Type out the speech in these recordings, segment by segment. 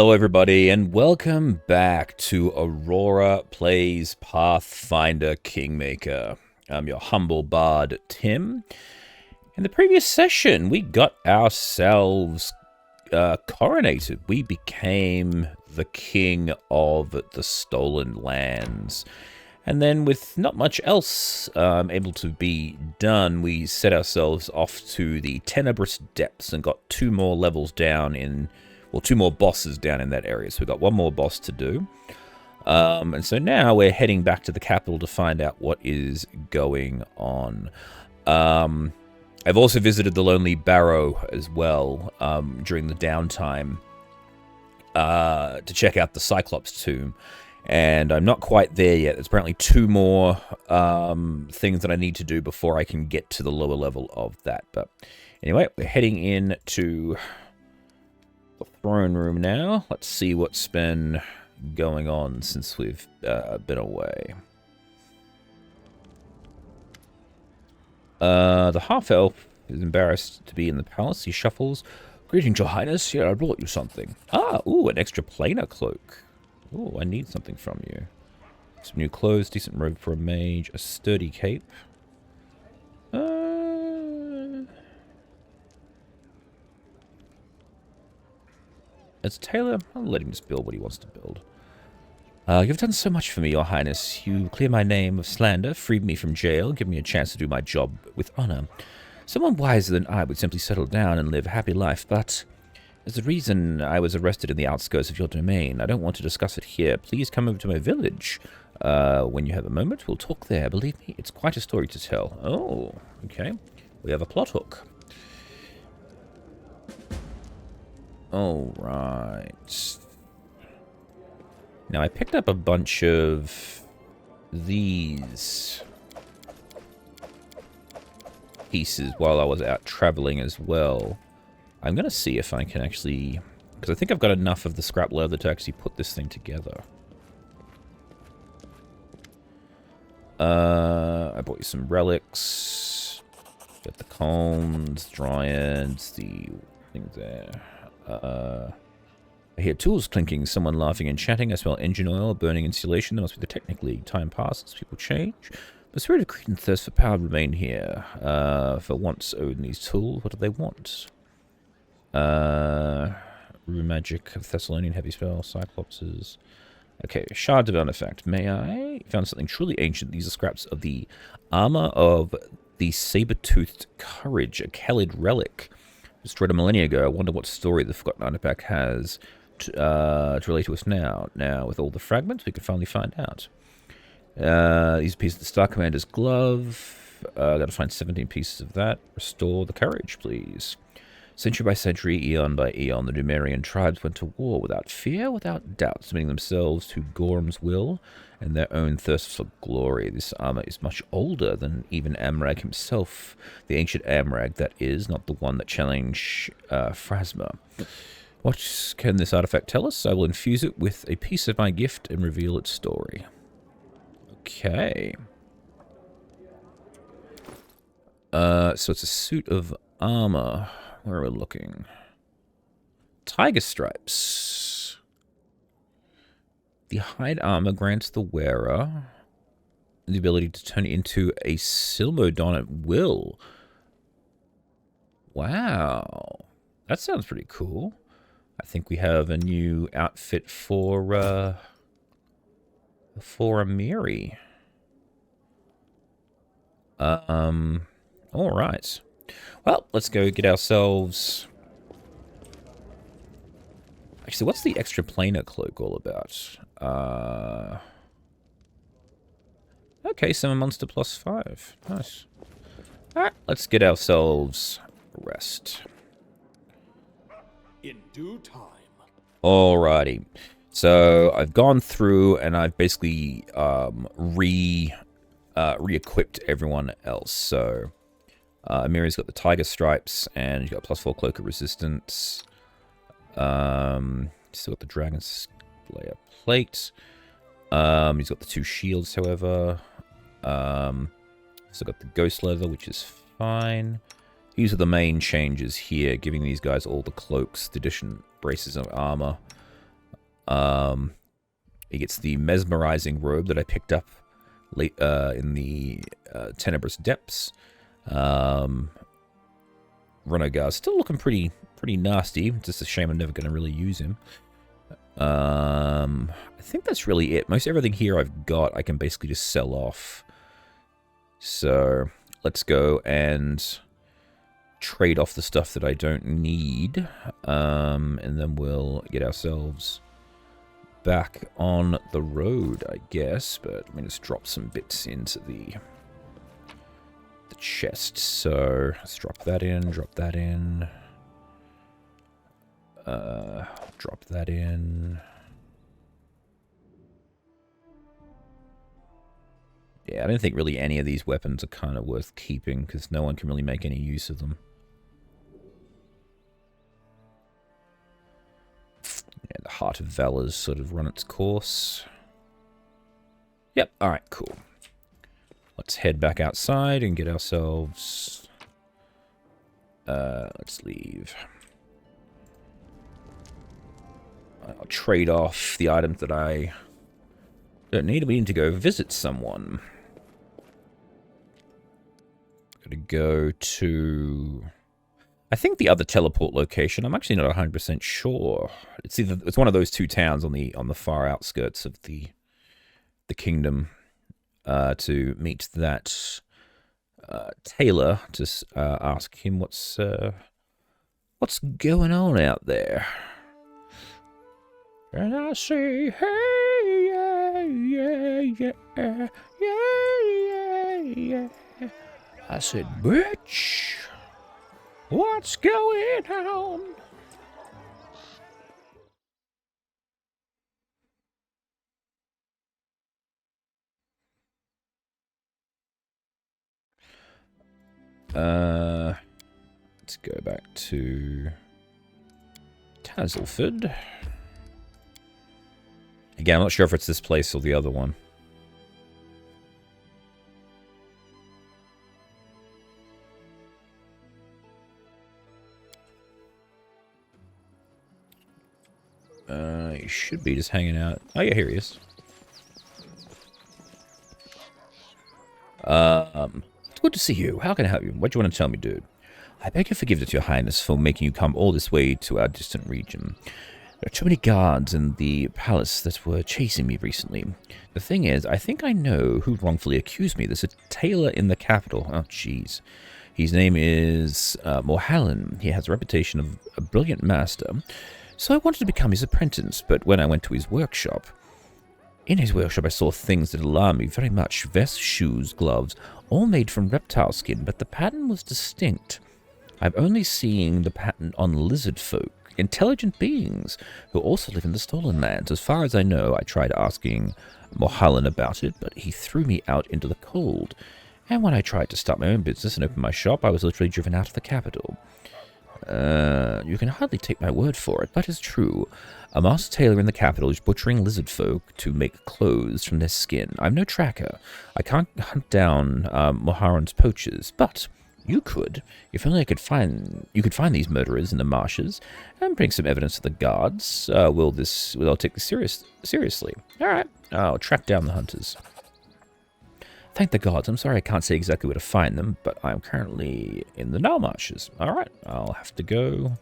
Hello everybody and welcome back to Aurora Plays Pathfinder Kingmaker. I'm your humble bard, Tim. In the previous session, we got ourselves coronated. We became the king of the stolen lands. And then with not much else able to be done, we set ourselves off to the Tenebrous Depths and got two more levels down in... well, two more bosses down in that area. So we've got one more boss to do. And so now we're heading back to the capital to find out what is going on. I've also visited the Lonely Barrow as well during the downtime to check out the Cyclops tomb. And I'm not quite there yet. There's apparently two more things that I need to do before I can get to the lower level of that. But anyway, we're heading in to the throne room now. Let's see what's been going on since we've been away. The half-elf is embarrassed to be in the palace. He shuffles. Greetings, Your Highness. Here, I brought you something. An extra planar cloak. Ooh, I need something from you. Some new clothes, decent robe for a mage, a sturdy cape. As a tailor, I'll let him just build what he wants to build. You've done so much for me, Your Highness. You clear my name of slander, freed me from jail, give me a chance to do my job with honor. Someone wiser than I would simply settle down and live a happy life, but there's a reason I was arrested in the outskirts of your domain. I don't want to discuss it here. Please come over to my village. When you have a moment, we'll talk there. Believe me, it's quite a story to tell. Oh, okay. We have a plot hook. All right. Now, I picked up a bunch of these pieces while I was out traveling as well. I'm going to see if I can actually... because I think I've got enough of the scrap leather to actually put this thing together. I bought you some relics. Got the combs, dryads, the things there. I hear tools clinking, someone laughing and chatting. I smell engine oil, burning insulation. There must be the technically. Time passes, people change. The spirit of greed and thirst for power remain here. For once own these tools, what do they want? Room magic of Thessalonian heavy spell, Cyclopses. Okay, shards of artifact. May I? Found something truly ancient. These are scraps of the armor of the saber-toothed courage, a Khalid relic. Destroyed a millennia ago. I wonder what story the forgotten artifact has to relate to us now. Now, with all the fragments, we can finally find out. These pieces of the Star Commander's glove. Gotta find 17 pieces of that. Restore the courage, please. Century by century, eon by eon, the Numerian tribes went to war without fear, without doubt, submitting themselves to Gorm's will and their own thirst for glory. This armor is much older than even Amrag himself, the ancient Amrag, that is, not the one that challenged Phrasma. What can this artifact tell us? I will infuse it with a piece of my gift and reveal its story. Okay. So it's a suit of armor. Where are we looking? Tiger stripes. The hide armor grants the wearer the ability to turn into a Silmodon at will. Wow. That sounds pretty cool. I think we have a new outfit for Amiri. All right. Well, let's go get ourselves... actually, what's the extra planar cloak all about? Okay, Summon Monster +5. Nice. Alright, let's get ourselves rest. In due time. Alrighty. So, I've gone through and I've basically re-equipped everyone else. So... Amiri's got the tiger stripes, and he's got +4 cloak of resistance. Still got the dragon slayer plate. He's got the 2 shields, however. Still got the ghost leather, which is fine. These are the main changes here, giving these guys all the cloaks, the addition braces of armor. He gets the mesmerizing robe that I picked up late in the Tenebrous Depths. Renegar's still looking pretty nasty. Just a shame I'm never going to really use him. I think that's really it. Most everything here I've got, I can basically just sell off. So let's go and trade off the stuff that I don't need, and then we'll get ourselves back on the road, I guess. But let me just drop some bits into the chest. So let's drop that in, drop that in, drop that in. Yeah, I don't think really any of these weapons are kind of worth keeping, because no one can really make any use of them. Yeah, the Heart of Valor's sort of run its course. Yep, alright, cool. Let's head back outside and get ourselves... let's leave. I'll trade off the items that I don't need. We need to go visit someone. Gotta go to... I think the other teleport location. I'm actually not 100% sure. It's one of those two towns on the far outskirts of the kingdom. To meet that tailor, to ask him what's going on out there. And I say, hey, yeah, yeah, yeah, yeah, yeah, yeah. I said, bitch, what's going on? Let's go back to Tazelford. Again, I'm not sure if it's this place or the other one. He should be just hanging out. Oh yeah, here he is. It's good to see you. How can I help you? What do you want to tell me, dude? I beg your forgiveness, your highness, for making you come all this way to our distant region. There are too many guards in the palace that were chasing me recently. The thing is, I think I know who wrongfully accused me. There's a tailor in the capital. Oh, jeez. His name is Morhallen. He has a reputation of a brilliant master. So I wanted to become his apprentice, but when I went to his workshop... In his workshop, I saw things that alarmed me very much. Vests, shoes, gloves, all made from reptile skin, but the pattern was distinct. I've only seen the pattern on lizard folk, intelligent beings, who also live in the Stolen Lands. As far as I know, I tried asking Morhallen about it, but he threw me out into the cold. And when I tried to start my own business and open my shop, I was literally driven out of the capital. You can hardly take my word for it, but it's true. A master tailor in the capital is butchering lizard folk to make clothes from their skin. I'm no tracker. I can't hunt down Morhallen's poachers, but you could. If only I could find... You could find these murderers in the marshes and bring some evidence to the guards. Will I'll take this seriously. All right. I'll track down the hunters. Thank the gods. I'm sorry I can't say exactly where to find them, but I'm currently in the Nile marshes. All right. I'll have to go.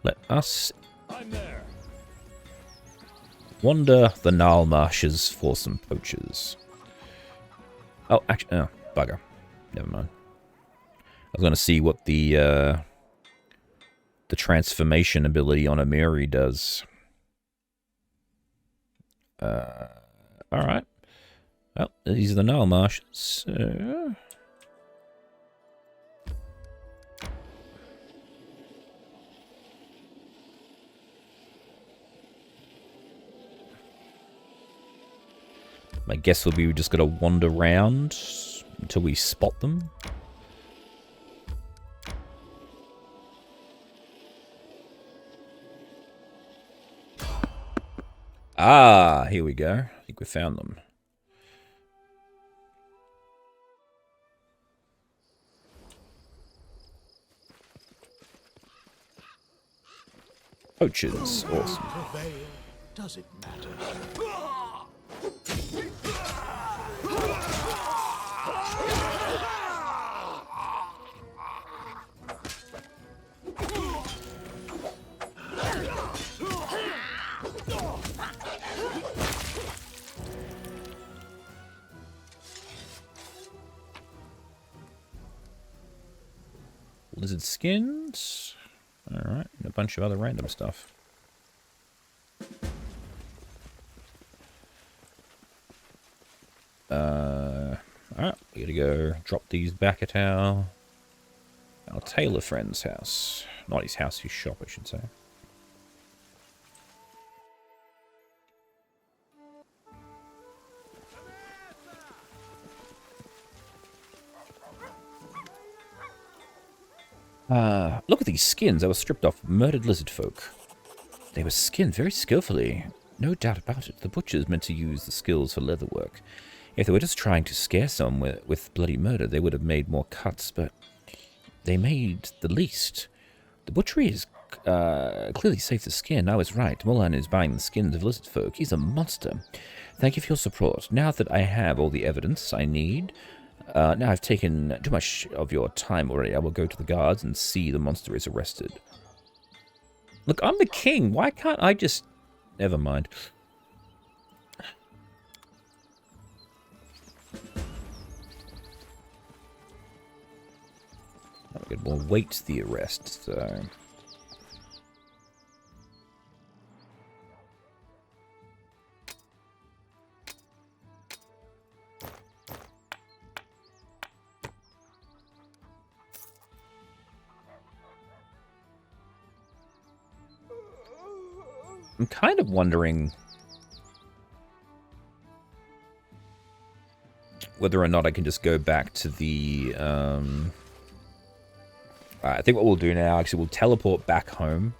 Let us wander the Nile marshes for some poachers. Oh, actually, oh, bugger. Never mind. I was going to see what the transformation ability on Amiri does. All right. Well, these are the Nile marshes. My guess will be we just got to wander around until we spot them. Ah, here we go. I think we found them. Poachers, awesome. does it matter? Lizard skins. Alright, and a bunch of other random stuff. Alright, we gotta go drop these back at our tailor friend's house. Not his house, his shop, I should say. Look at these skins that were stripped off murdered lizard folk. They were skinned very skillfully. No doubt about it. The butchers meant to use the skills for leather work. If they were just trying to scare someone with bloody murder, they would have made more cuts, but they made the least. The butchery is clearly safe to skin. I was right. Mulan is buying the skins of lizard folk. He's a monster. Thank you for your support. Now that I have all the evidence I need, now I've taken too much of your time already. I will go to the guards and see the monster is arrested. Look, I'm the king. Why can't I just... Never mind. We'll wait the arrest, so... I'm kind of wondering whether or not I can just go back to the... I think what we'll do now, actually, we'll teleport back home.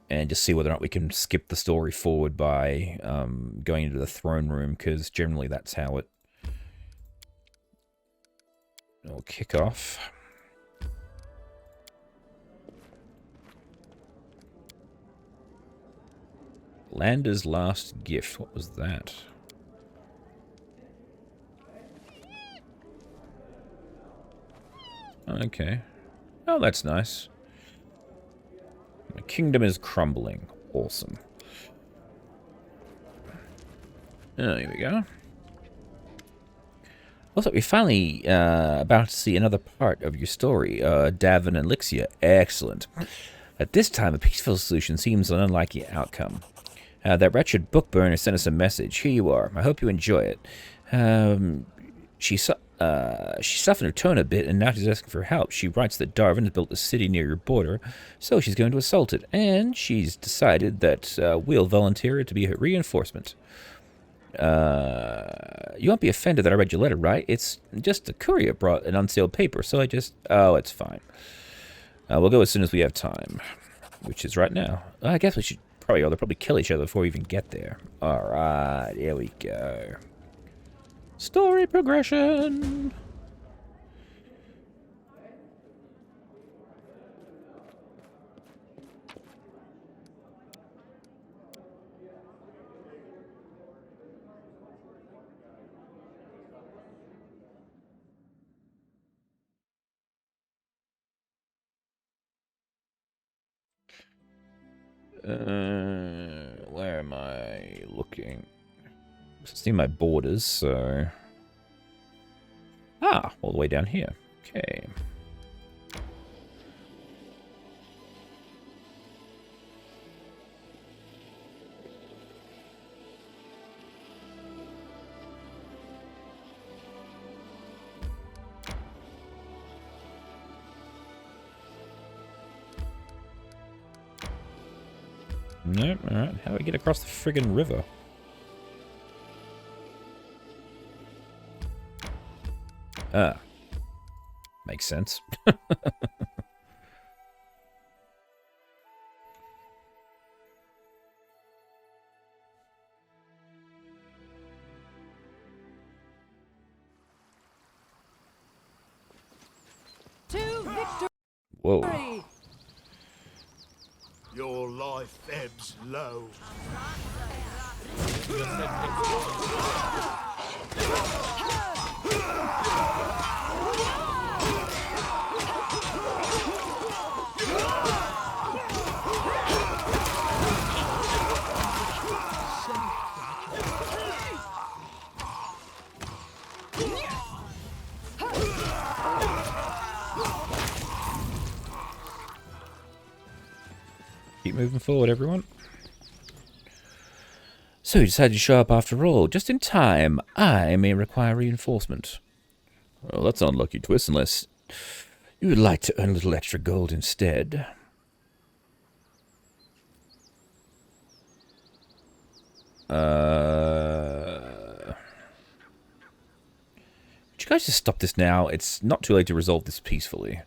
And just see whether or not we can skip the story forward by going into the throne room, because generally that's how it will kick off. Lander's last gift. What was that? Okay. Oh, that's nice. The kingdom is crumbling. Awesome. Oh, here we go. Looks like we're finally about to see another part of your story. Davin and Lixia. Excellent. At this time, a peaceful solution seems an unlikely outcome. That wretched book burner sent us a message. Here you are. I hope you enjoy it. She softened her tone a bit, and now she's asking for help. She writes that Darwin has built a city near your border, so she's going to assault it. And she's decided that we'll volunteer to be her reinforcement. You won't be offended that I read your letter, right? It's just the courier brought an unsealed paper, so I just... Oh, it's fine. We'll go as soon as we have time, which is right now. I guess we should probably... They'll probably kill each other before we even get there. Alright, here we go. Story progression. Where am I looking? See my borders, so... Ah, all the way down here. Okay. Nope, alright. How do I get across the friggin' river? Ah. Makes sense. To victory! Whoa. Your life ebbs low. Keep moving forward, everyone. So you decided to show up after all, just in time. I may require reinforcement. Well, that's an unlucky twist, unless you would like to earn a little extra gold instead. Would you guys just stop this now? It's not too late to resolve this peacefully.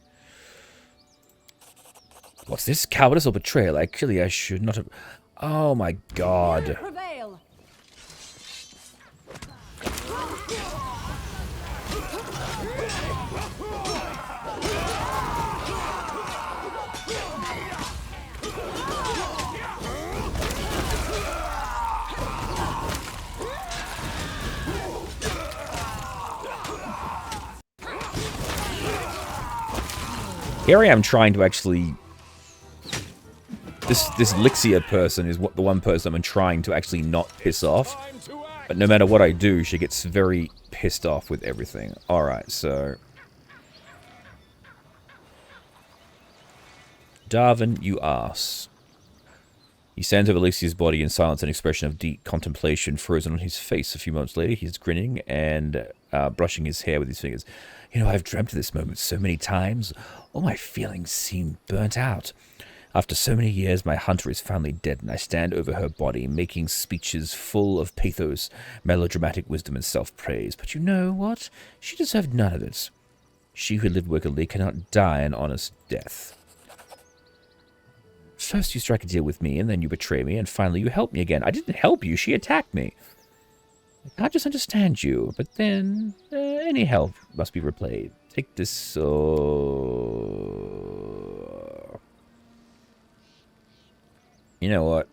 What's this? Cowardice or betrayal? Actually, I should not have... Oh my god. Here I am trying to actually... This Lixia person is the one person I'm trying to actually not piss off. But no matter what I do, she gets very pissed off with everything. Alright, so... Darvin, you ass. He stands over Lixia's body in silence, an expression of deep contemplation frozen on his face. A few moments later, he's grinning and brushing his hair with his fingers. You know, I've dreamt of this moment so many times. All my feelings seem burnt out. After so many years, my hunter is finally dead, and I stand over her body, making speeches full of pathos, melodramatic wisdom, and self-praise. But you know what? She deserved none of it. She who lived wickedly cannot die an honest death. First you strike a deal with me, and then you betray me, and finally you help me again. I didn't help you, she attacked me. I can't just understand you, but then any help must be repaid. Take this, You know what?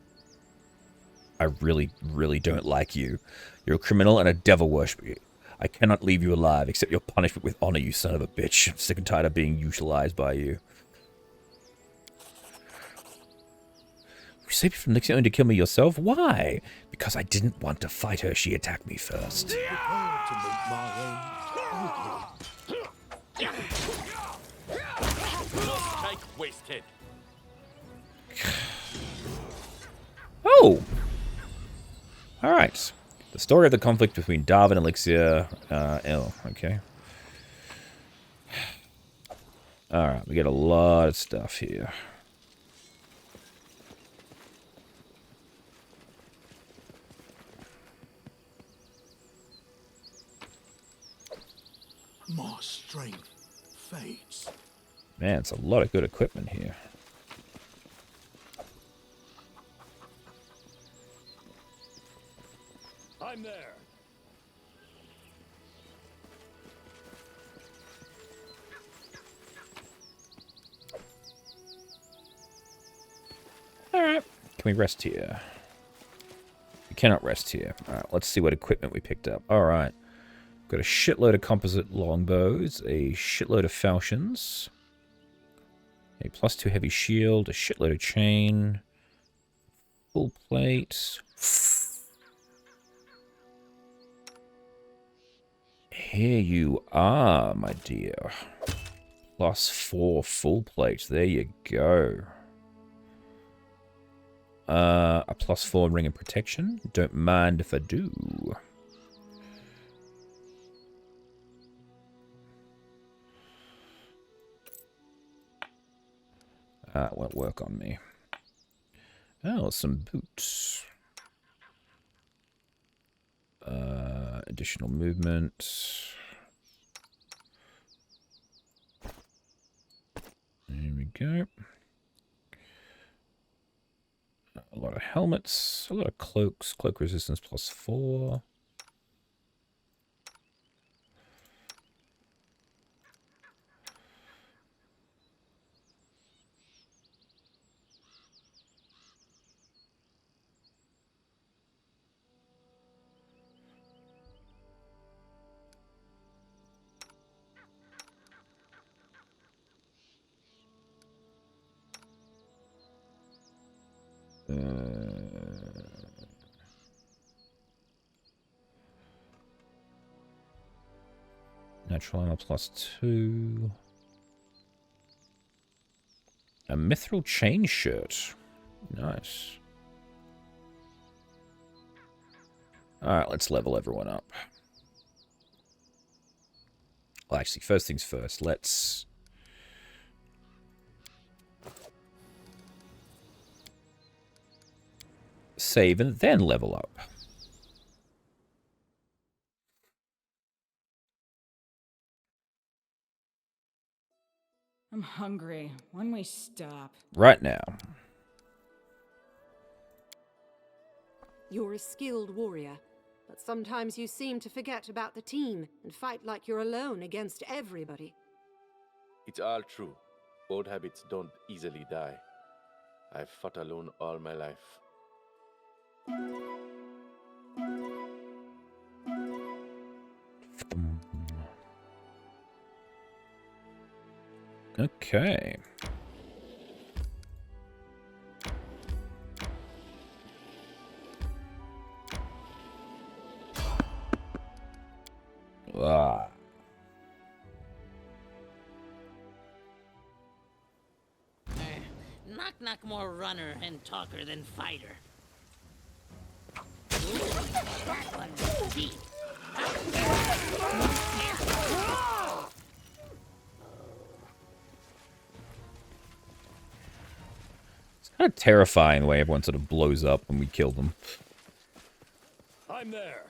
I really, really don't like you. You're a criminal and a devil worshiper. I cannot leave you alive, accept your punishment with honor, you son of a bitch. I'm sick and tired of being utilized by you. You saved me from Lixia only to kill me yourself? Why? Because I didn't want to fight her. She attacked me first. Oh! Alright. The story of the conflict between Darvin and Lixia. Okay. Alright, we get a lot of stuff here. My strength fades. Man, it's a lot of good equipment here. I'm there. Alright. Can we rest here? We cannot rest here. Alright, let's see what equipment we picked up. Alright. Got a shitload of composite longbows, a shitload of falchions, a +2 heavy shield, a shitload of chain, full plate. Here you are, my dear. +4 full plate. There you go. A +4 ring of protection. Don't mind if I do. Won't work on me. Oh, some boots. Additional movement. There we go. A lot of helmets. A lot of cloaks. Cloak resistance +4. Natural armor +2. A mithril chain shirt. Nice. Alright, let's level everyone up. Well, actually, first things first, let's... save and then level up. I'm hungry. When we stop? Right now. You're a skilled warrior, but sometimes you seem to forget about the team and fight like you're alone against everybody. It's all true. Old habits don't easily die. I've fought alone all my life. Okay. Ah. Knok Kok more runner and talker than fighter. That one's deep. It's kind of terrifying the way everyone sort of blows up when we kill them. I'm there.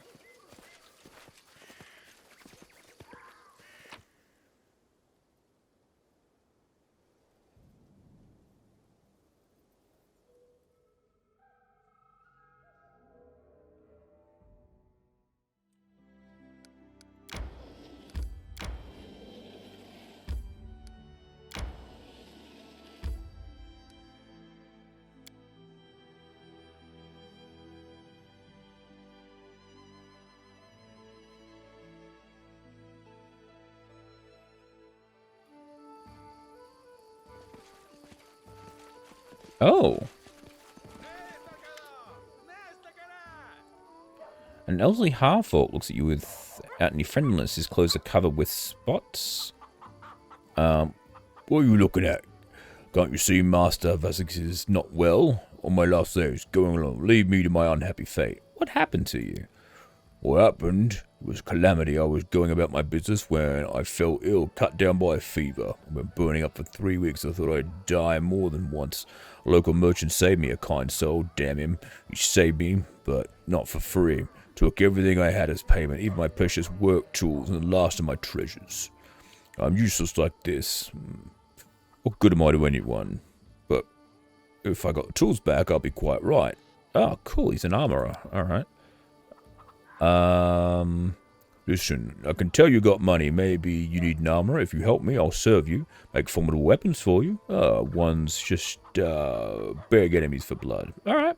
Oh. An elderly half-orc looks at you without any friendliness. His clothes are covered with spots. What are you looking at? Can't you see Master Vasix is not well? On my last day, he's going along. Leave me to my unhappy fate. What happened to you? What happened? It was a calamity. I was going about my business when I fell ill, cut down by a fever. I've been burning up for 3 weeks. I thought I'd die more than once. A local merchant saved me, a kind soul, damn him. He saved me, but not for free. Took everything I had as payment, even my precious work tools and the last of my treasures. I'm useless like this. What good am I to anyone? But if I got the tools back, I'll be quite right. Oh, cool. He's an armorer. All right. Listen, I can tell you got money. Maybe you need an armor. If you help me, I'll serve you. Make formidable weapons for you. One's just, beg enemies for blood. Alright.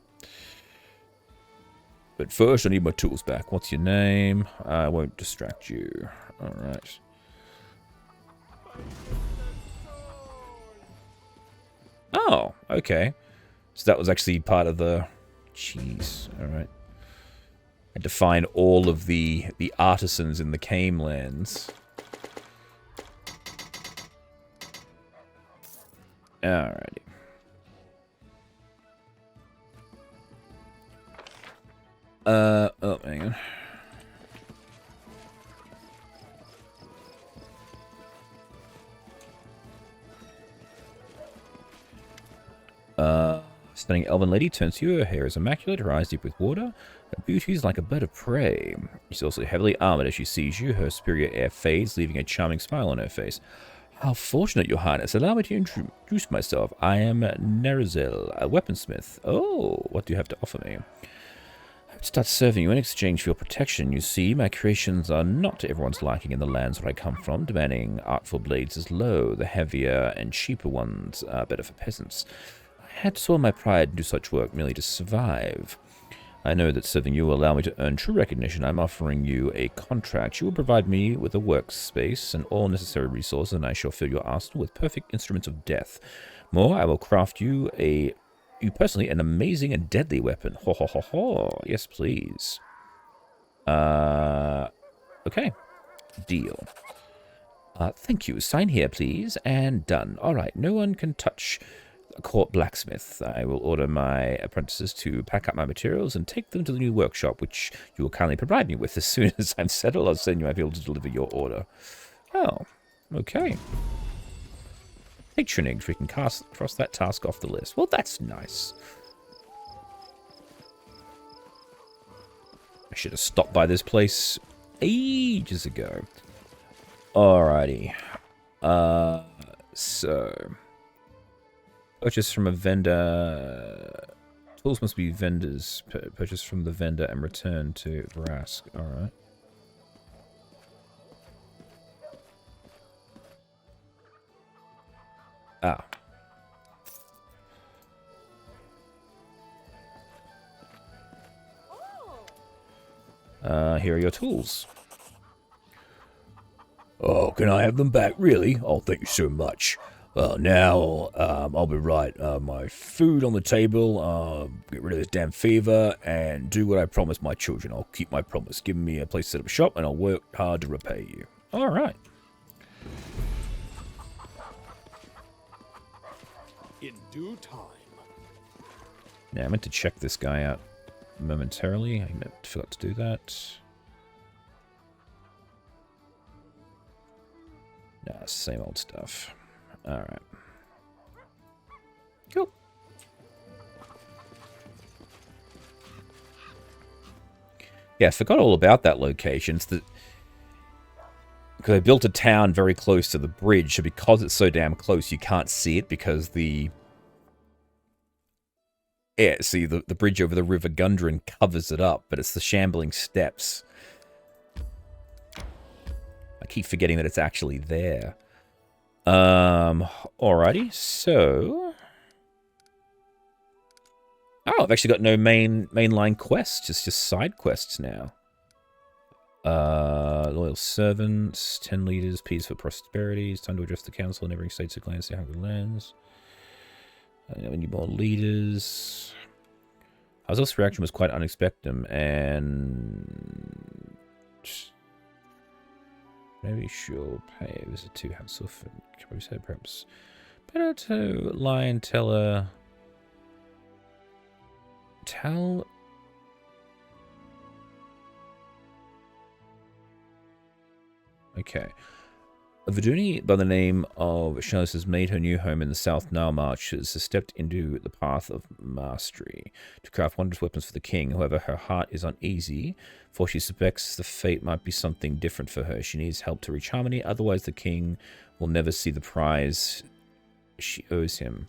But first, I need my tools back. What's your name? I won't distract you. Alright. Oh, okay. So that was actually part of the... Jeez. Alright. Had to find all of the artisans in the Canelands. Alrighty. Oh, hang on. Stunning elven lady turns to you. Her hair is immaculate, her eyes deep with water. Her beauty is like a bird of prey. She's also heavily armored as she sees you. Her superior air fades, leaving a charming smile on her face. How fortunate, your highness. Allow me to introduce myself. I am Nerizel, a weaponsmith. Oh, what do you have to offer me? I would start serving you in exchange for your protection. You see, my creations are not to everyone's liking in the lands where I come from. Demanding artful blades is low. The heavier and cheaper ones are better for peasants. I had to swallow my pride and do such work merely to survive. I know that serving you will allow me to earn true recognition. I'm offering you a contract. You will provide me with a workspace and all necessary resources, and I shall fill your arsenal with perfect instruments of death. More, I will craft you personally an amazing and deadly weapon. Ho ho ho ho. Yes, please. Okay. Deal. Thank you. Sign here, please. And done. All right. No one can touch a court blacksmith. I will order my apprentices to pack up my materials and take them to the new workshop, which you will kindly provide me with. As soon as I'm settled, I'll send you my people to deliver your order. Oh, okay. Patronage. We can cross that task off the list. Well, that's nice. I should have stopped by this place ages ago. Alrighty. So... Purchase from a vendor. Tools must be vendors. Purchase from the vendor and return to Vrask. Alright. Ah. Here are your tools. Oh, can I have them back, really? Oh, thank you so much. Well, now, I'll be right. My food on the table, get rid of this damn fever, and do what I promised my children. I'll keep my promise. Give me a place to set up shop, and I'll work hard to repay you. Alright. In due time. Now, I meant to check this guy out momentarily. I forgot to do that. Nah, same old stuff. Alright. Cool. Yeah, I forgot all about that location. It's because they built a town very close to the bridge, so because it's so damn close, you can't see it because the... Yeah, see, the bridge over the River Gundren covers it up, but it's the shambling steps. I keep forgetting that it's actually there. Alrighty, so... Oh, I've actually got no mainline quests, it's just side quests now. Loyal servants, 10 leaders, peace for prosperity. It's time to address the council in neighboring states of clans to hungry lands. We need more leaders. Hazel's reaction was quite unexpected, and maybe she'll pay a visit to Hamsuf and said perhaps better to lie and tell her. Okay. A Viduni by the name of Charles has made her new home in the South Nile Marches, has stepped into the path of mastery to craft wondrous weapons for the king. However, her heart is uneasy, for she suspects the fate might be something different for her. She needs help to reach harmony, otherwise the king will never see the prize she owes him.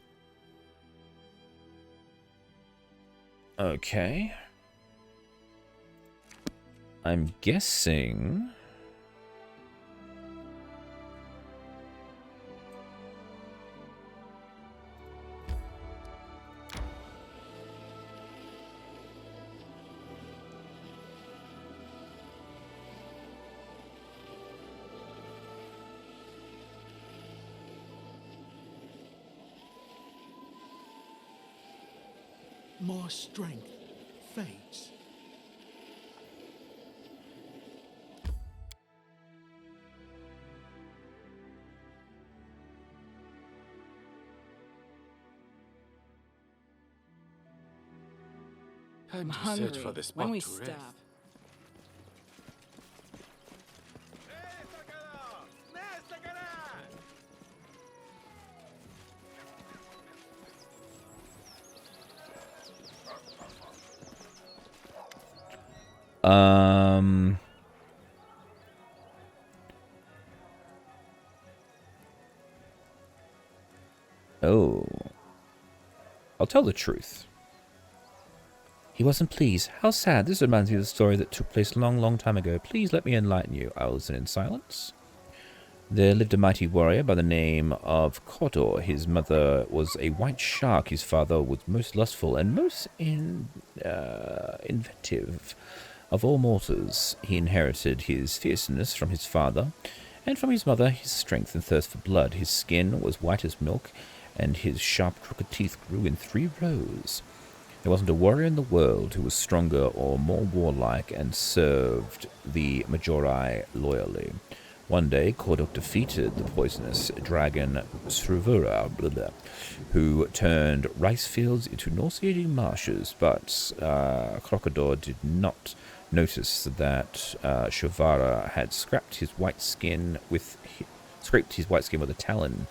Okay. I'm guessing... My strength fades. I'm To search for the spot when we to stop. rest. Oh. I'll tell the truth. He wasn't pleased. How sad. This reminds me of the story that took place a long, long time ago. Please let me enlighten you. I will listen in silence. There lived a mighty warrior by the name of Kodor. His mother was a white shark. His father was most lustful and most inventive of all mortals. He inherited his fierceness from his father, and from his mother his strength and thirst for blood. His skin was white as milk, and his sharp, crooked teeth grew in 3 rows. There wasn't a warrior in the world who was stronger or more warlike and served the Majorai loyally. One day, Kordok defeated the poisonous dragon Sruvura, who turned rice fields into nauseating marshes, but Crocodor did not notice that Shruvara had scraped his white skin with a talon.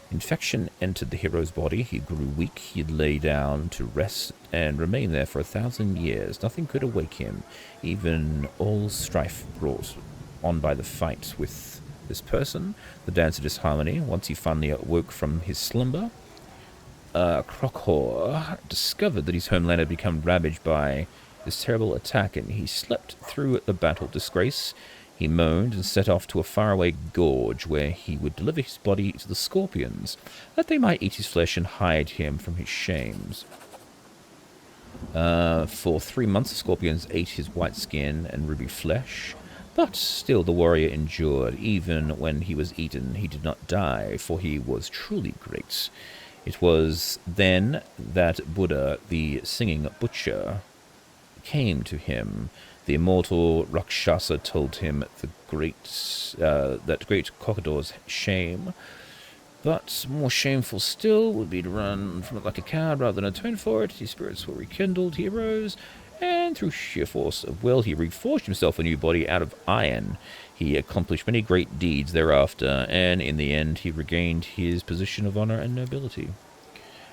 Infection entered the hero's body. He grew weak. He'd lay down to rest and remain there for 1,000 years. Nothing could awake him, even all strife brought on by the fight with this person, the dance of disharmony. Once he finally awoke from his slumber, Crokhor discovered that his homeland had become ravaged by this terrible attack, and he slept through the battle. Disgrace, he moaned and set off to a faraway gorge where he would deliver his body to the scorpions, that they might eat his flesh and hide him from his shames. For 3 months, the scorpions ate his white skin and ruby flesh, but still the warrior endured. Even when he was eaten, he did not die, for he was truly great. It was then that Buddha, the singing butcher, came to him. The immortal Rakshasa told him that great Crocodor's shame, but more shameful still would be to run from it like a coward rather than atone for it. His spirits were rekindled, he arose, and through sheer force of will he reforged himself a new body out of iron. He accomplished many great deeds thereafter, and in the end he regained his position of honor and nobility.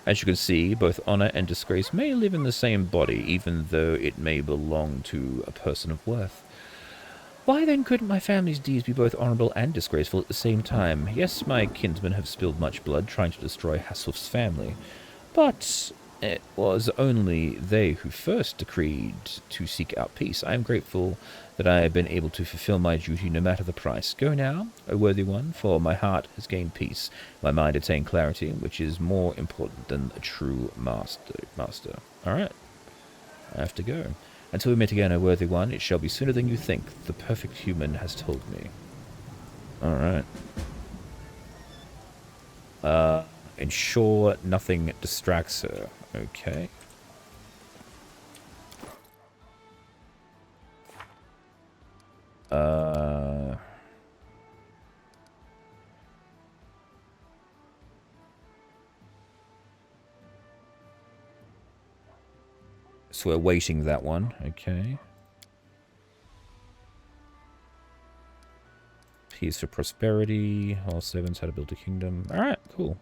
As you can see, both honor and disgrace may live in the same body, even though it may belong to a person of worth. Why then couldn't my family's deeds be both honorable and disgraceful at the same time? Yes, my kinsmen have spilled much blood trying to destroy Hasuf's family, but it was only they who first decreed to seek out peace. I am grateful that I have been able to fulfill my duty no matter the price. Go now, O worthy one, for my heart has gained peace, my mind attained clarity, which is more important than a true master. Alright, I have to go. Until we meet again, O worthy one, it shall be sooner than you think, the perfect human has told me. Alright. Ensure nothing distracts her. Okay. So we're waiting that one. Okay. Peace for prosperity. All servants how to build a kingdom. Alright, cool.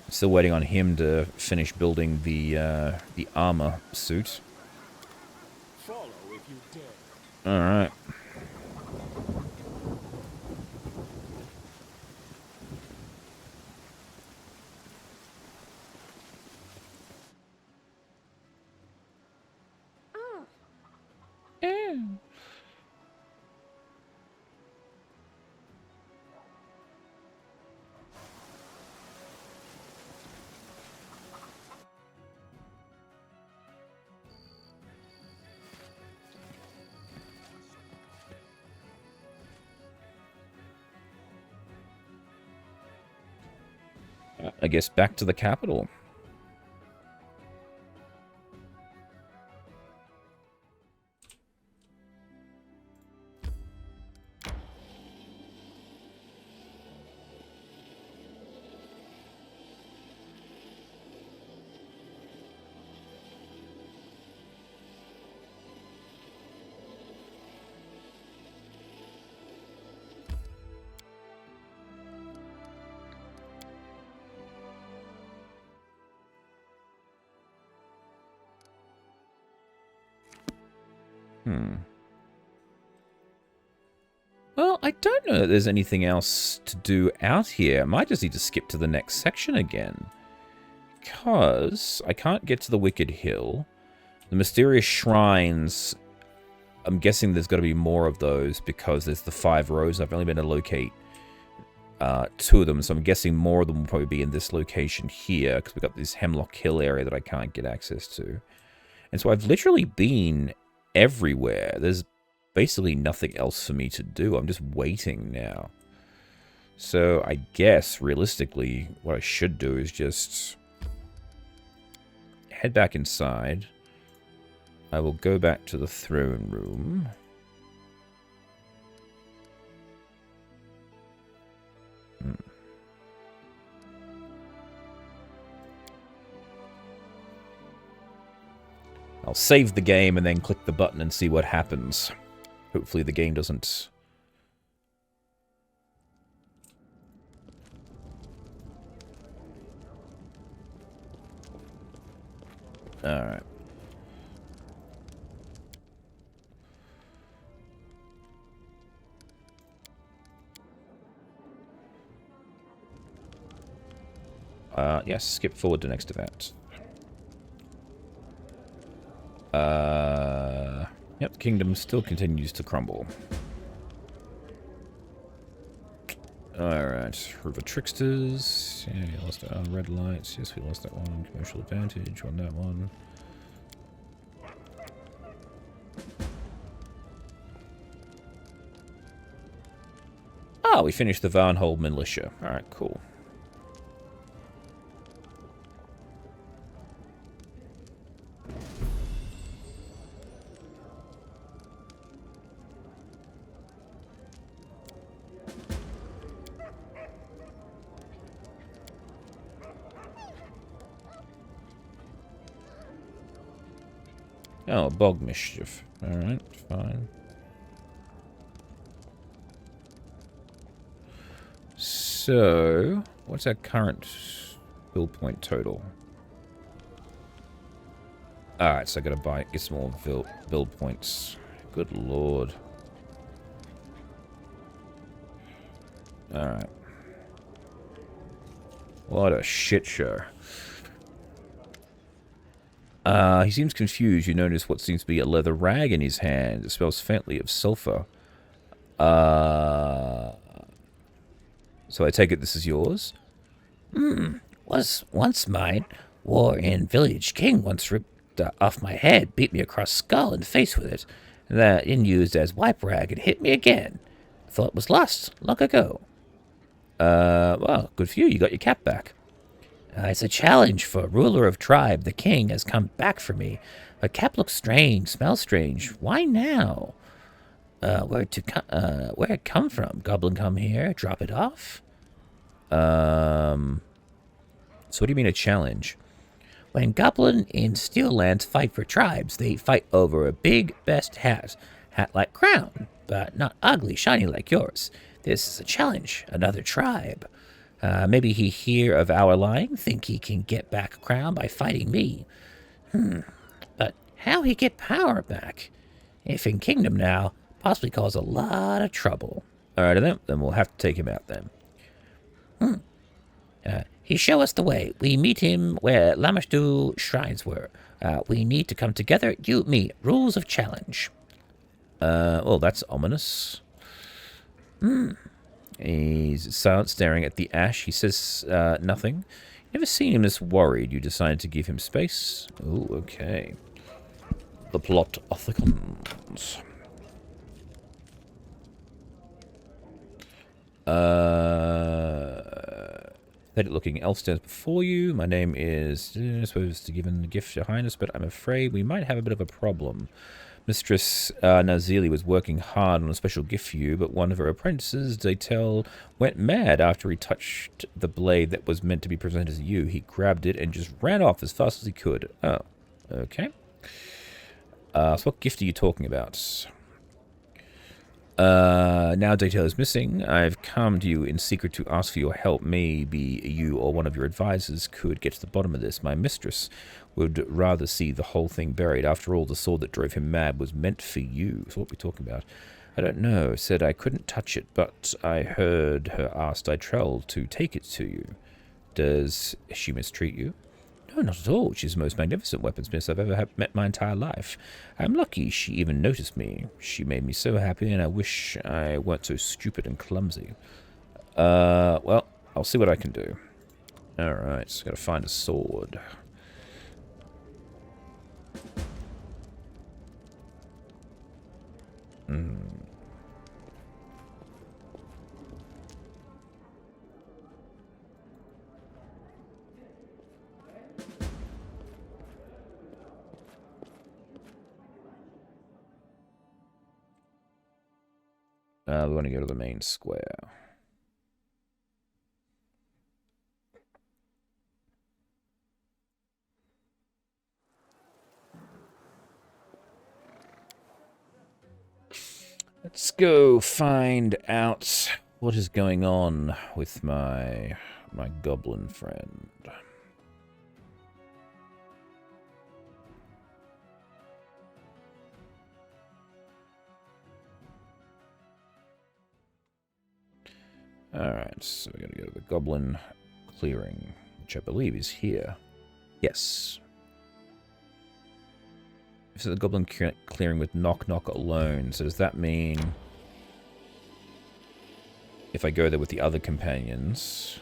Still waiting on him to finish building the armor suit. Follow if you dare. All right. I guess back to the capital. Well, I don't know that there's anything else to do out here. I might just need to skip to the next section again. Because I can't get to the Wicked Hill. The mysterious shrines, I'm guessing there's got to be more of those because there's the 5 rows. I've only been able to locate 2 of them, so I'm guessing more of them will probably be in this location here because we've got this Hemlock Hill area that I can't get access to. And so I've literally been everywhere. There's basically nothing else for me to do. I'm just waiting now. So I guess, realistically, what I should do is just head back inside. I will go back to the throne room. I'll save the game and then click the button and see what happens. Hopefully the game doesn't... Alright. Yes, skip forward to next event. Yep, the kingdom still continues to crumble. Alright, River Tricksters. Yeah, we lost our red lights. Yes, we lost that one. Commercial advantage on that one. Oh, we finished the Varnhold Militia. Alright, cool. Oh, bog mischief. Alright, fine. So, what's our current build point total? Alright, so I gotta get some more build points. Good lord. Alright. What a shit show. He seems confused. You notice what seems to be a leather rag in his hand. It smells faintly of sulfur. So I take it this is yours? Was once mine. War in village king once ripped off my head, beat me across skull and face with it, and then used as wipe rag and hit me again. Thought it was lost long ago. Well, good for you. You got your cap back. It's a challenge for ruler of tribe. The king has come back for me. The cap looks strange, smells strange. Why now? Where it come from? Goblin come here, drop it off? So what do you mean a challenge? When Goblin in Steel Lands fight for tribes, they fight over a big best hat-like crown, but not ugly, shiny like yours. This is a challenge, another tribe. Maybe he hear of our lying, think he can get back a crown by fighting me. But how he get power back? If in kingdom now, possibly cause a lot of trouble. Alright, then we'll have to take him out then. He show us the way. We meet him where Lamashtu shrines were. We need to come together, you, me. Rules of challenge. Well, that's ominous. He's silent, staring at the ash. He says nothing. Never seen him this worried. You decided to give him space. Oh, okay. The plot thickens. Pathetic-looking elf stands before you. My name is supposed to give a gift to Your Highness, but I'm afraid we might have a bit of a problem. Mistress Nazili was working hard on a special gift for you, but one of her apprentices, they tell, went mad after he touched the blade that was meant to be presented to you. He grabbed it and just ran off as fast as he could. Oh, okay. So what gift are you talking about? Now detail is missing. I've come to you in secret to ask for your help. Maybe you or one of your advisors could get to the bottom of this. My mistress would rather see the whole thing buried. After all, the sword that drove him mad was meant for you. So what are we talking about? I don't know. Said I couldn't touch it, but I heard her ask Dytrell to take it to you. Does she mistreat you? No, not at all. She's the most magnificent weaponsmith I've ever met my entire life. I'm lucky she even noticed me. She made me so happy, and I wish I weren't so stupid and clumsy. Well, I'll see what I can do. Alright, gotta find a sword. We want to go to the main square. Let's go find out what is going on with my goblin friend. Alright, so we gotta go to the goblin clearing, which I believe is here. Yes. This is the goblin clearing with Knok Kok alone, so does that mean if I go there with the other companions...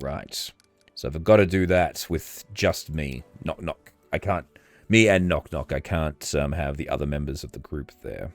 Right. So if I've got to do that with just me, Knok Kok. I can't... Me and Knok Kok. I can't have the other members of the group there.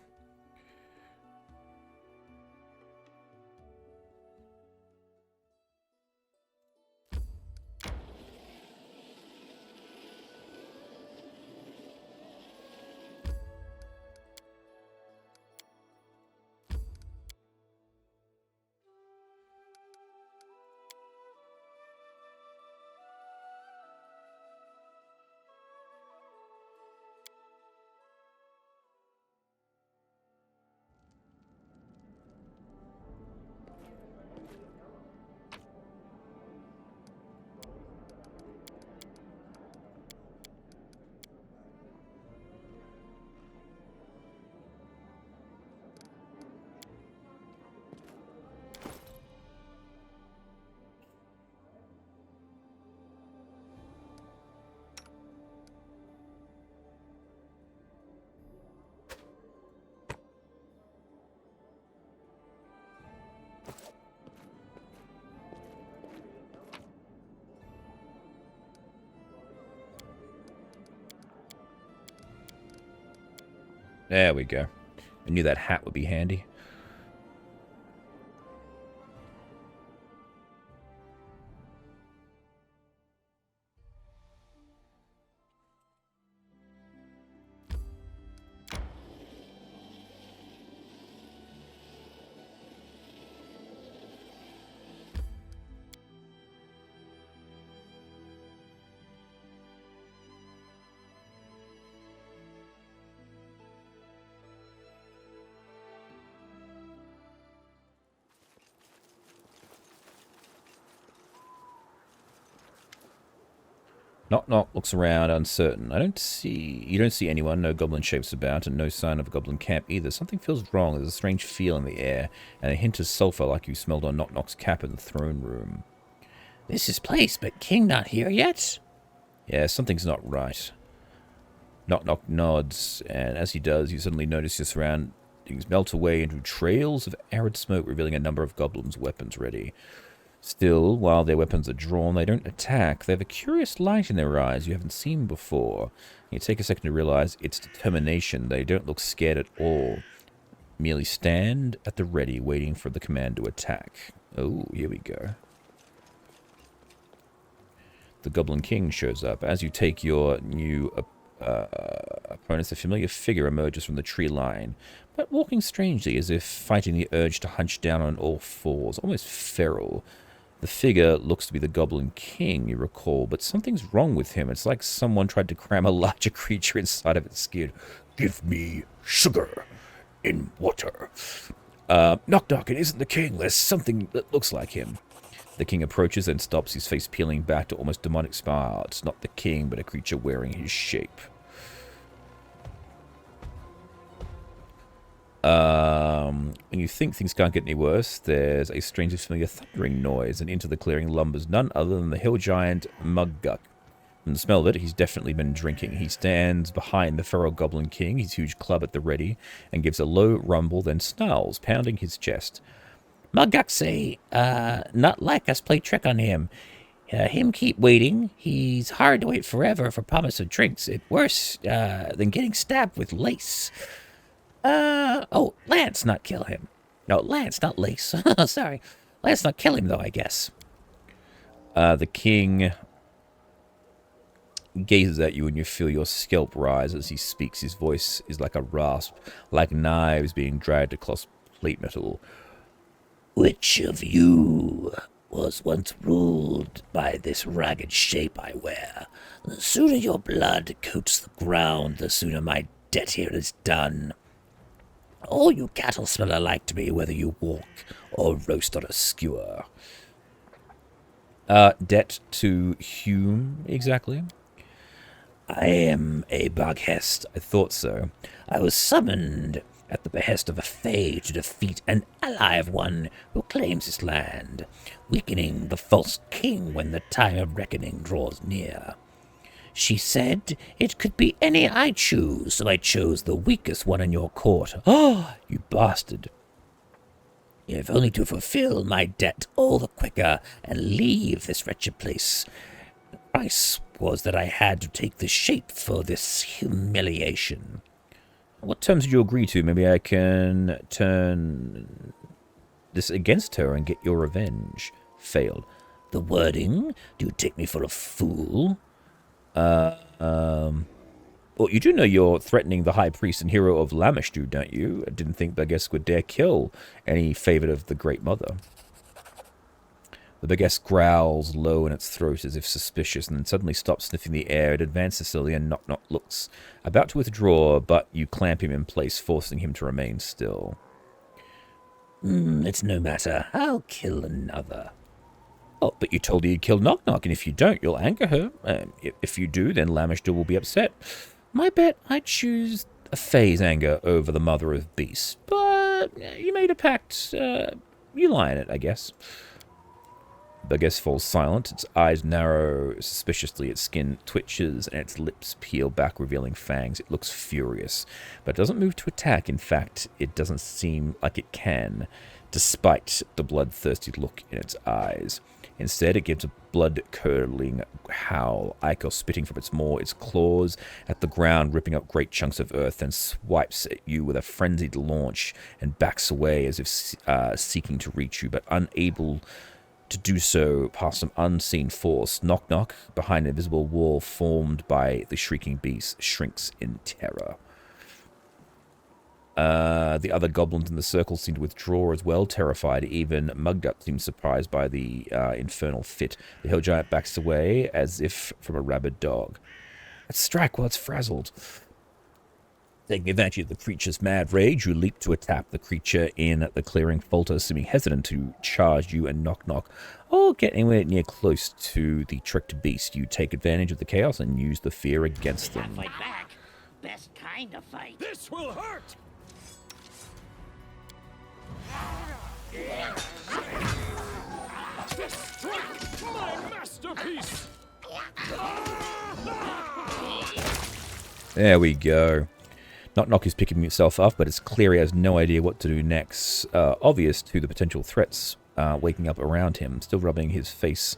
There we go. I knew that hat would be handy. Knok Kok looks around, uncertain. You don't see anyone, no goblin shapes about, and no sign of a goblin camp either. Something feels wrong. There's a strange feel in the air, and a hint of sulfur like you smelled on Knok Kok's cap in the throne room. This is place, but King not here yet? Yeah, something's not right. Knok Kok nods, and as he does, you suddenly notice your surroundings melt away into trails of arid smoke, revealing a number of goblins' weapons ready. Still, while their weapons are drawn, they don't attack. They have a curious light in their eyes you haven't seen before. You take a second to realize it's determination. They don't look scared at all. Merely stand at the ready, waiting for the command to attack. Oh, here we go. The Goblin King shows up. As you take your new opponents, a familiar figure emerges from the tree line, but walking strangely as if fighting the urge to hunch down on all fours, almost feral. The figure looks to be the Goblin King, you recall, but something's wrong with him. It's like someone tried to cram a larger creature inside of its skin. Give me sugar in water. Knok Kok, it isn't the king. There's something that looks like him. The king approaches and stops, his face peeling back to almost demonic smile. It's not the king, but a creature wearing his shape. When you think things can't get any worse, there's a strangely familiar thundering noise, and into the clearing lumbers none other than the hill giant Knok Kok. From the smell of it, he's definitely been drinking. He stands behind the feral goblin king, his huge club at the ready, and gives a low rumble, then snarls, pounding his chest. Knok Kok say, not like us play trick on him. Him keep waiting. He's hard to wait forever for promise of drinks. It worse than getting stabbed with lace. Lance not kill him. No, Lance, not lace. Sorry. Lance not kill him, though, I guess. The king gazes at you and you feel your scalp rise as he speaks. His voice is like a rasp, like knives being dragged across plate metal. Which of you was once ruled by this ragged shape I wear? The sooner your blood coats the ground, the sooner my debt here is done. All you cattle smell alike to me, whether you walk or roast on a skewer. Debt to whom, exactly? I am a Baghest. I thought so. I was summoned at the behest of a Fae to defeat an ally of one who claims his land, weakening the false king when the time of reckoning draws near. She said it could be any I choose, so I chose the weakest one in your court. Oh, you bastard. If only to fulfill my debt all the quicker and leave this wretched place. The price was that I had to take the shape for this humiliation. What terms did you agree to? Maybe I can turn this against her and get your revenge. Failed. The wording? Do you take me for a fool? Well, you do know you're threatening the high priest and hero of Lamashtu, don't you? I didn't think Baghest would dare kill any favourite of the Great Mother. The Baghest growls low in its throat as if suspicious, and then suddenly stops sniffing the air. It advances slowly, and Knok Kok looks about to withdraw, but you clamp him in place, forcing him to remain still. It's no matter. I'll kill another. Oh, but you told her you'd kill Knok Kok, and if you don't, you'll anger her. If you do, then Lamashtu will be upset. My bet, I'd choose a Fae's anger over the mother of beasts. But you made a pact. You lie in it, I guess. Baghest falls silent. Its eyes narrow suspiciously. Its skin twitches, and its lips peel back, revealing fangs. It looks furious, but it doesn't move to attack. In fact, it doesn't seem like it can, despite the bloodthirsty look in its eyes. Instead, it gives a blood-curdling howl, ichor spitting from its maw, its claws at the ground, ripping up great chunks of earth, and swipes at you with a frenzied launch and backs away as if seeking to reach you, but unable to do so past some unseen force. Knok Kok, behind an invisible wall formed by the shrieking beast, shrinks in terror. The other goblins in the circle seem to withdraw as well, terrified. Even Knok Kok seems surprised by the infernal fit. The hill giant backs away as if from a rabid dog. Let's strike while it's frazzled. Taking advantage of the creature's mad rage, you leap to attack. The creature in the clearing falters, seeming hesitant to charge you and Knok Kok, or get anywhere near close to the tricked beast. You take advantage of the chaos and use the fear against them. Fight back. Best kind of fight. This will hurt! Destruct my masterpiece! There we go. Knok Kok is picking himself up, but it's clear he has no idea what to do next. Obvious to the potential threats waking up around him, still rubbing his face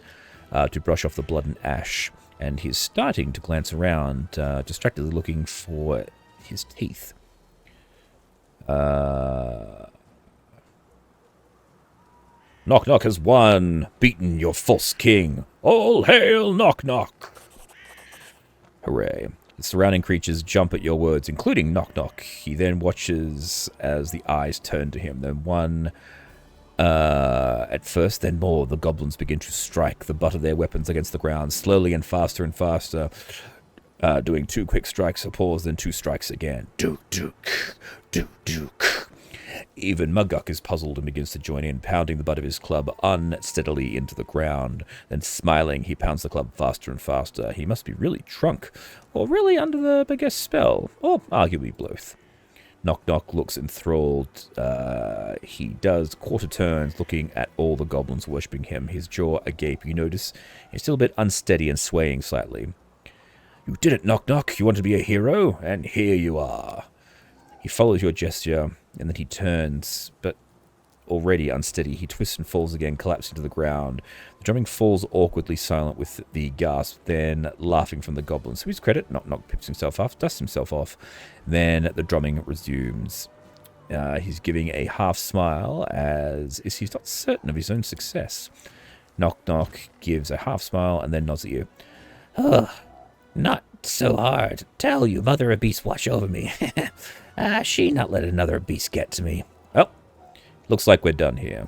to brush off the blood and ash. And he's starting to glance around, distractedly looking for his teeth. Knok Kok has won, beaten your false king. All hail Knok Kok! Hooray. The surrounding creatures jump at your words, including Knok Kok. He then watches as the eyes turn to him. Then one, at first, then more. The goblins begin to strike the butt of their weapons against the ground, slowly and faster, doing 2 quick strikes, a pause, then 2 strikes again. Dook, dook, dook, dook. Even Knok Kok is puzzled and begins to join in, pounding the butt of his club unsteadily into the ground. Then, smiling, he pounds the club faster and faster. He must be really drunk, or really under the Baghest spell, or arguably both. Knock Knock looks enthralled. He does quarter turns looking at all the goblins worshipping him, his jaw agape. You notice he's still a bit unsteady and swaying slightly. You did it, Knock Knock. You want to be a hero? And here you are. He follows your gesture, and then he turns, but already unsteady, he twists and falls again, collapsing to the ground. The drumming falls awkwardly silent with the gasp, then laughing from the goblins. To his credit, Knock Knock pips himself off, dusts himself off, then the drumming resumes. He's giving a half smile as if he's not certain of his own success. Knock Knock gives a half smile and then nods at you. Oh, not so hard. Tell you, Mother of Beast watch over me. She not let another beast get to me. Oh, looks like we're done here.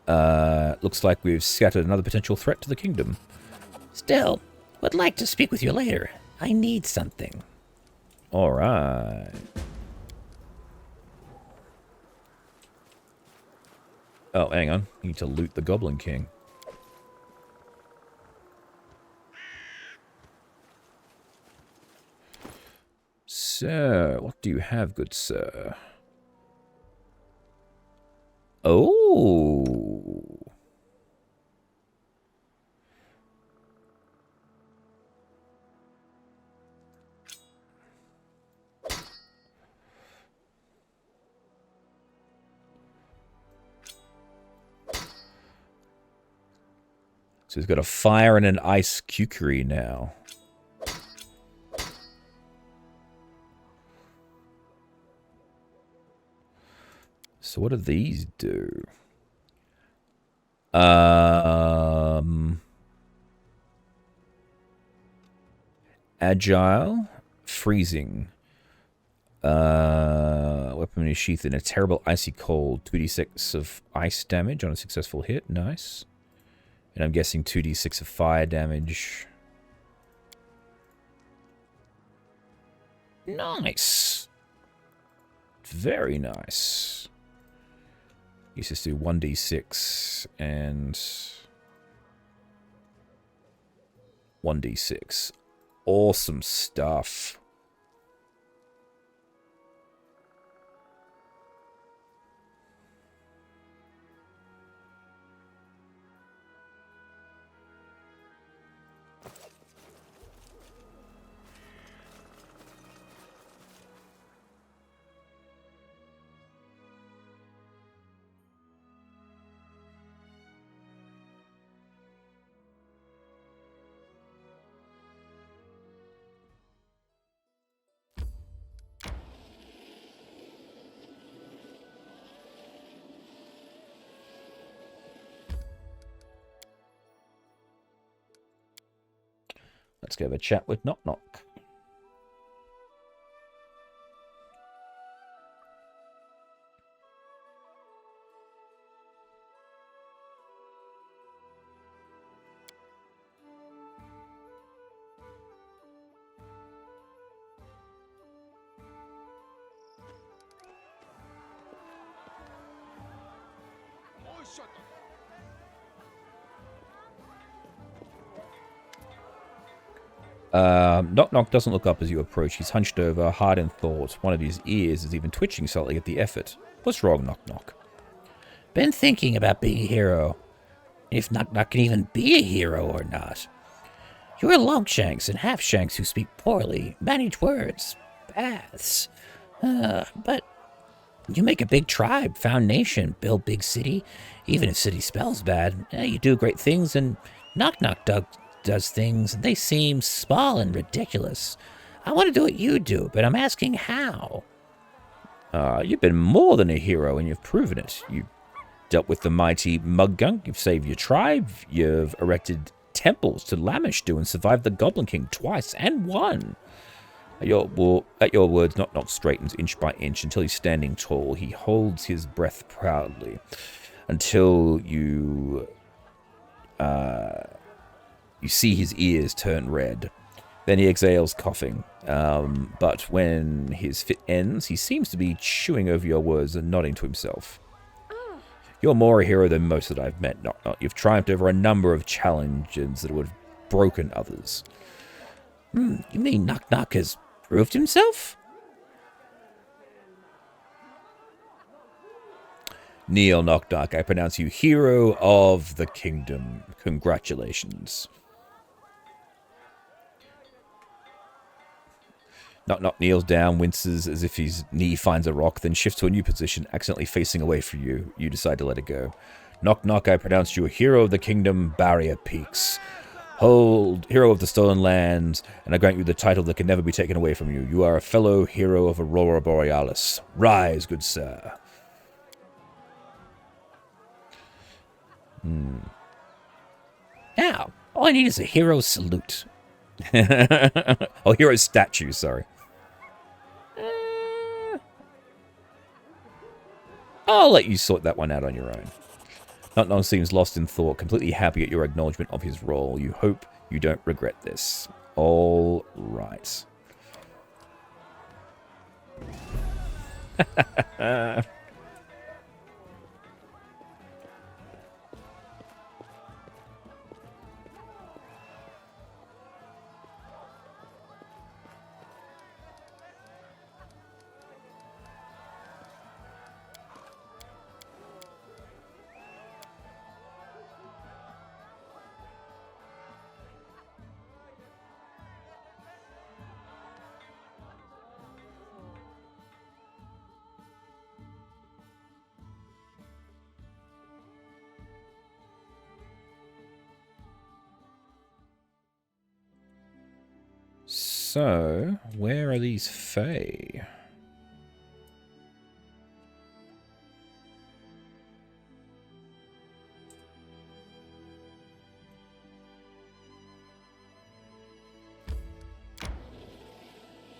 Looks like we've scattered another potential threat to the kingdom. Still, would like to speak with you later. I need something. All right. Oh, hang on. You need to loot the Goblin King. Sir, what do you have, good sir? Oh. So he's got a fire and an ice kukri now. So what do these do? Agile, freezing. Weapon in his sheath in a terrible icy cold. 2d6 of ice damage on a successful hit. Nice. And I'm guessing 2d6 of fire damage. Nice. Very nice. Let's just do 1d6 and 1d6. Awesome stuff. Let's go have a chat with Knock Knock. Knock Knock doesn't look up as you approach. He's hunched over, hard in thought. One of his ears is even twitching slightly at the effort. What's wrong, Knock Knock? Been thinking about being a hero. If Knock Knock can even be a hero or not. You're Longshanks and Halfshanks who speak poorly, manage words, paths. But you make a big tribe, found nation, build big city. Even if city spells bad, you do great things, and Knock Knock does things, and they seem small and ridiculous. I want to do what you do, but I'm asking how. You've been more than a hero, and you've proven it. You've dealt with the mighty Muggunk, you've saved your tribe, you've erected temples to Lamishtu and survived the Goblin King twice, and won. At your words, Knock Knock straightens inch by inch until he's standing tall. He holds his breath proudly until you see his ears turn red. Then he exhales, coughing. But when his fit ends, he seems to be chewing over your words and nodding to himself. You're more a hero than most that I've met, Knock Knock. You've triumphed over a number of challenges that would have broken others. You mean Knock Knock has proved himself? Neil Knok Kok, I pronounce you hero of the kingdom. Congratulations. Knock Knock kneels down, winces as if his knee finds a rock, then shifts to a new position, accidentally facing away from you. You decide to let it go. Knock Knock, I pronounce you a hero of the kingdom, Barrier Peaks. Hold, hero of the stolen lands, and I grant you the title that can never be taken away from you. You are a fellow hero of Aurora Borealis. Rise, good sir. Now, all I need is a hero salute. Oh, hero statue, sorry. I'll let you sort that one out on your own. Knock Knock seems lost in thought, completely happy at your acknowledgement of his role. You hope you don't regret this. All right. So, where are these Fae?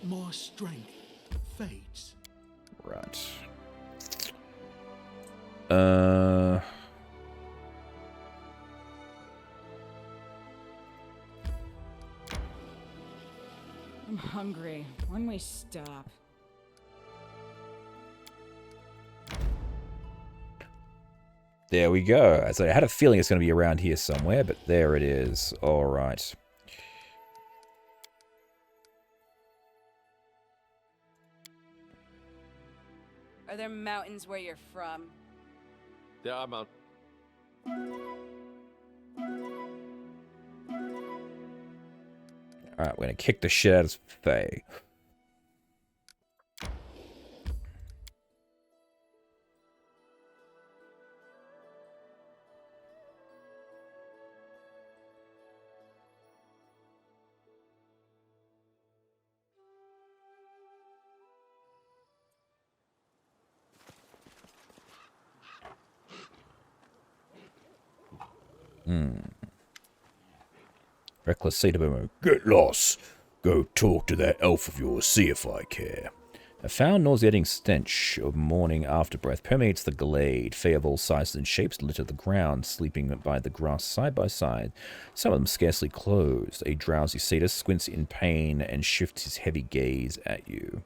More strength fades. Right. I'm hungry. When we stop. There we go. So I had a feeling it's going to be around here somewhere, but there it is. All right. Are there mountains where you're from? There are mount. All right, we're going to kick the shit out of Fae. Reckless say to Bomo, Get lost. Go talk to that elf of yours, see if I care. a foul, nauseating stench of morning afterbreath permeates the glade. Fae of all sizes and shapes litter the ground, sleeping by the grass side by side, some of them scarcely closed. A drowsy satyr squints in pain and shifts his heavy gaze at you.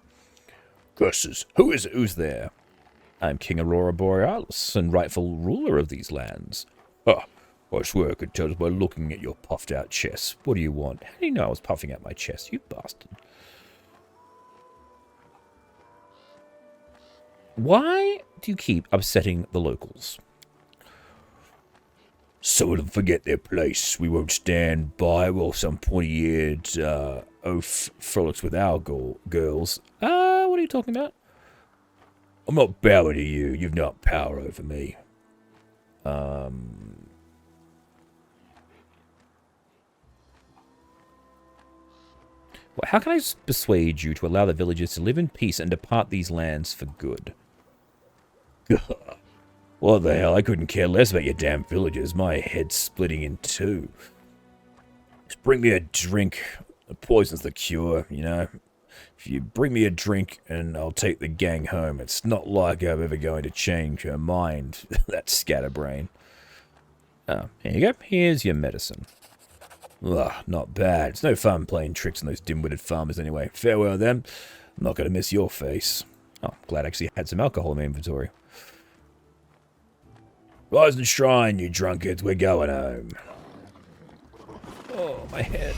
Curses, who is it? Who's there? I'm King Aurora Borealis, and rightful ruler of these lands. Ah, I swear I could tell just by looking at your puffed-out chest. What do you want? How do you know I was puffing out my chest, you bastard? Why do you keep upsetting the locals? Some of them forget their place. We won't stand by while some pointy-eared oaf frolics with our girls. What are you talking about? I'm not bowing to you. You've not power over me. Well, how can I persuade you to allow the villagers to live in peace and depart these lands for good? What the hell? I couldn't care less about your damn villagers. My head's splitting in two. Just bring me a drink. The poison's the cure, you know. If you bring me a drink and I'll take the gang home. It's not like I'm ever going to change her mind, that scatterbrain. Oh, here you go. Here's your medicine. Ugh, not bad. It's no fun playing tricks on those dim-witted farmers anyway. Farewell, then. I'm not going to miss your face. Oh, glad I actually had some alcohol in my inventory. Rise and shrine, you drunkards. We're going home. Oh, my head.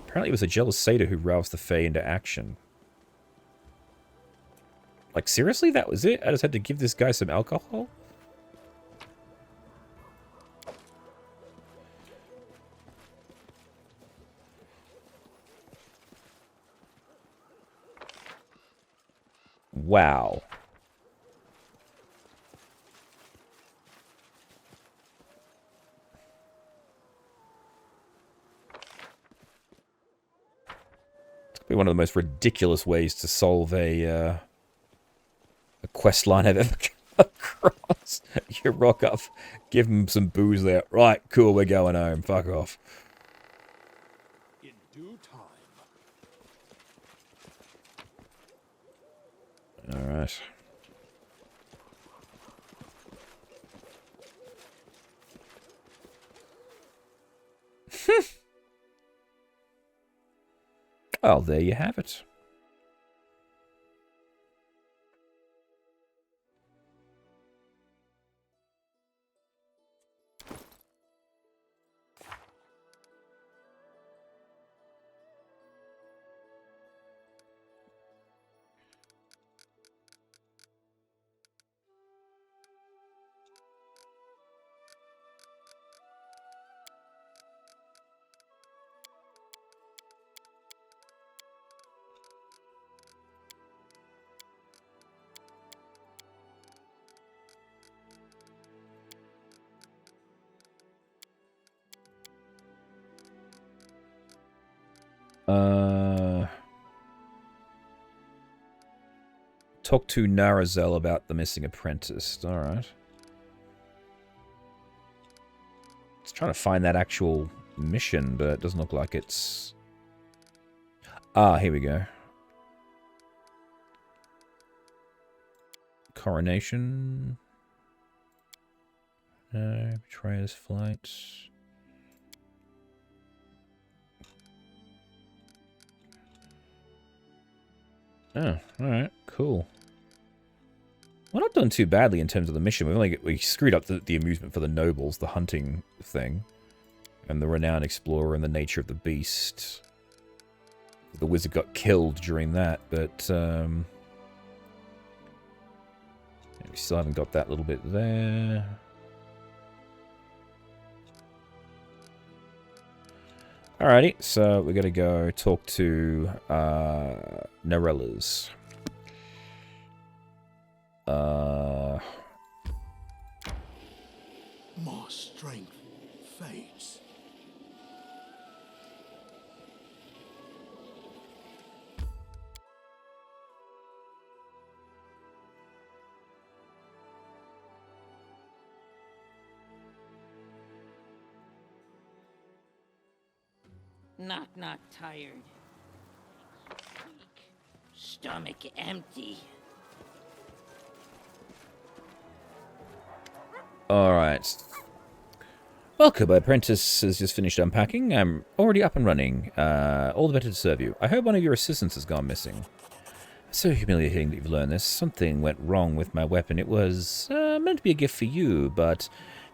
Apparently it was a jealous satyr who roused the Fae into action. Like, seriously? That was it? I just had to give this guy some alcohol? Wow. It's be one of the most ridiculous ways to solve a quest line I've ever come across. You rock up, give him some booze there. Right, cool, we're going home. Fuck off. In due time. Alright. Well, there you have it. Talk to Narazel about the missing apprentice. Alright. It's trying to find that actual mission, but it doesn't look like it's... Ah, here we go. Coronation. No, Betrayer's Flight. Oh, alright, cool. We're not doing too badly in terms of the mission. We screwed up the amusement for the nobles, the hunting thing, and the renowned explorer and the nature of the beast. The wizard got killed during that, but we still haven't got that little bit there. Alrighty, so we gotta go talk to Narellas. My strength fades. Not tired. Weak. Stomach empty. Alright. Welcome, my apprentice has just finished unpacking. I'm already up and running. All the better to serve you. I hope one of your assistants has gone missing. So humiliating that you've learned this. Something went wrong with my weapon. It was meant to be a gift for you, but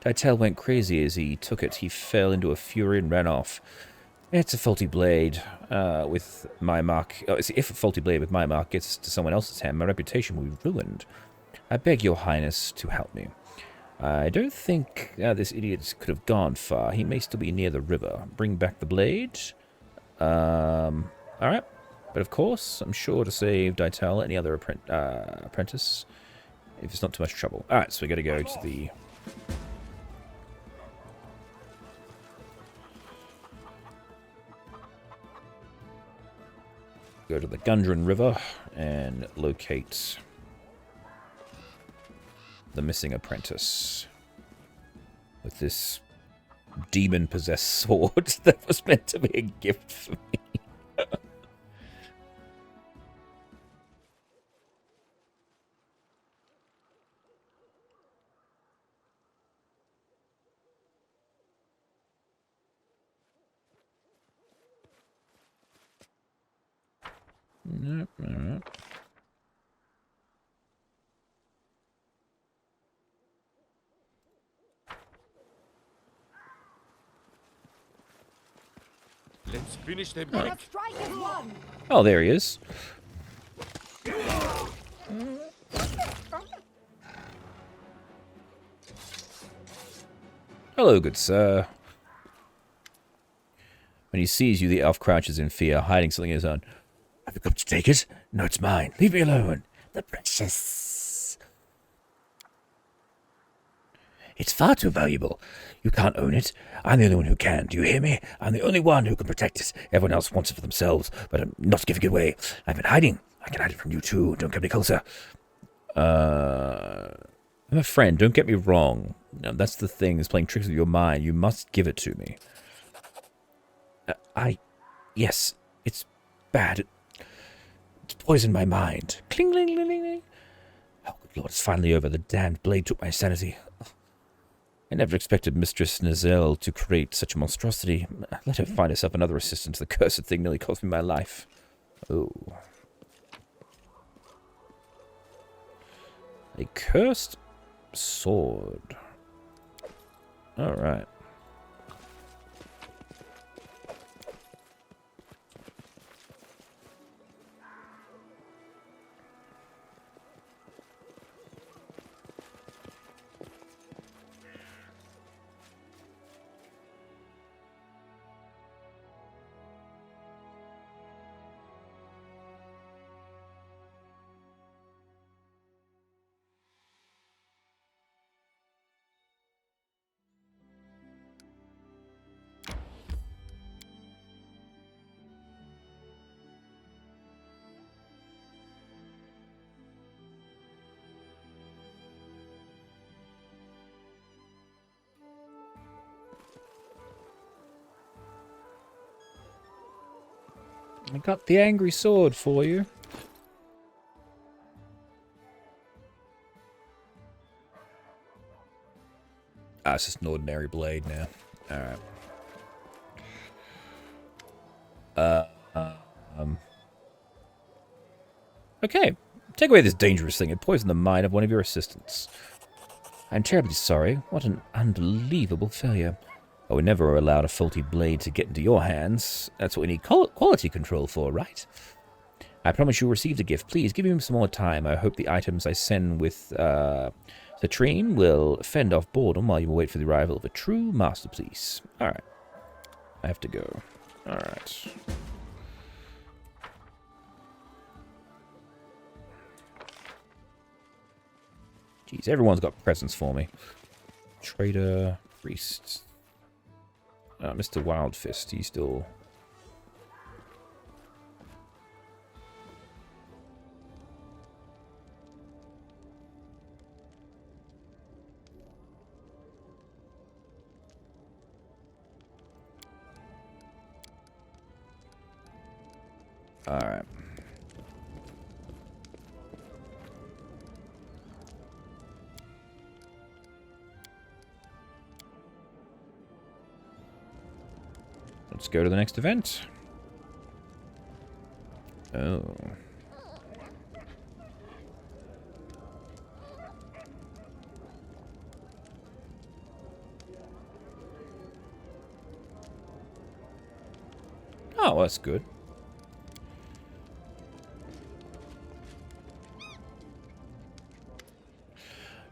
Dytel went crazy as he took it. He fell into a fury and ran off. It's a faulty blade with my mark. If a faulty blade with my mark gets to someone else's hand, my reputation will be ruined. I beg your highness to help me. I don't think this idiot could have gone far. He may still be near the river. Bring back the blade. Alright. But of course, I'm sure to save Dytel, any other apprentice, if it's not too much trouble. Alright, so we gotta go to the... Go to the Gundren River and locate the missing apprentice with this demon-possessed sword that was meant to be a gift for me. Nope, alright. Let's finish them Right. quick. Strike as one. Oh, there he is. Hello, good sir. When he sees you, the elf crouches in fear, hiding something in his own. Have you come to take it? No, it's mine. Leave me alone. The precious. It's far too valuable. You can't own it. I'm the only one who can. Do you hear me? I'm the only one who can protect it. Everyone else wants it for themselves, but I'm not giving it away. I've been hiding. I can hide it from you too. Don't come any closer. I'm a friend, don't get me wrong. No, that's the thing, is playing tricks with your mind. You must give it to me. Yes, it's bad. It's poisoned my mind. Cling, cling, cling, cling. Oh, good Lord, it's finally over. The damned blade took my sanity. I never expected Mistress Nazelle to create such a monstrosity. Let her find herself another assistant. The cursed thing nearly cost me my life. Oh. A cursed sword. Alright. I got the angry sword for you. Ah, it's just an ordinary blade now. Alright. Okay. Take away this dangerous thing. It poisoned the mind of one of your assistants. I'm terribly sorry. What an unbelievable failure. Oh, we never allowed a faulty blade to get into your hands. That's what we need quality control for, right? I promise you'll receive the gift. Please, give him some more time. I hope the items I send with Citrine will fend off boredom while you wait for the arrival of a true masterpiece. Alright. I have to go. Alright. Jeez, everyone's got presents for me. Trader, priest. Mr. Wildfist, he's still... Alright. Let's go to the next event. Oh. Oh, well, that's good.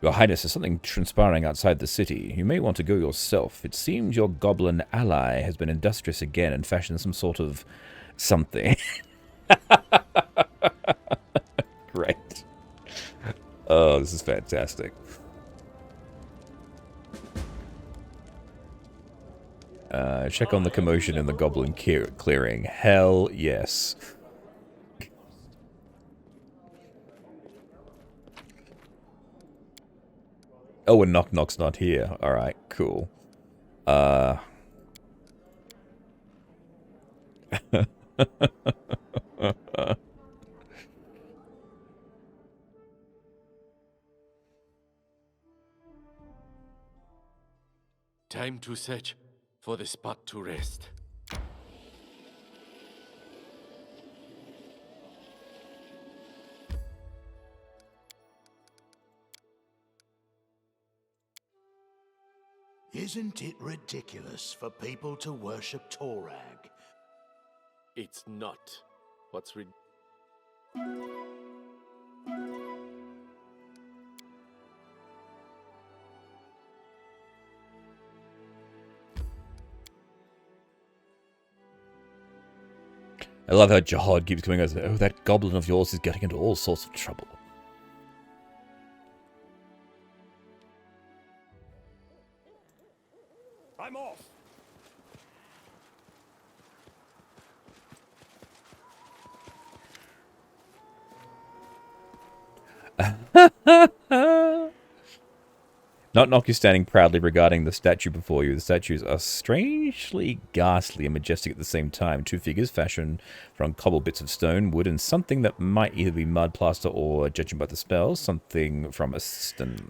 Your Highness, there's something transpiring outside the city. You may want to go yourself. It seems your goblin ally has been industrious again and fashioned some sort of something. Great. Oh, this is fantastic. Check on the commotion in the goblin clearing. Hell yes. Oh, and Knok Kok's not here. Alright, cool. Time to search for the spot to rest. Isn't it ridiculous for people to worship Torag? It's not. What's I love how Jihad keeps coming out. Oh, that goblin of yours is getting into all sorts of trouble. I'm off. Knok Kok is standing proudly regarding the statue before you. The statues are strangely ghastly and majestic at the same time. Two figures fashioned from cobbled bits of stone, wood, and something that might either be mud, plaster, or, judging by the spells, something from a system.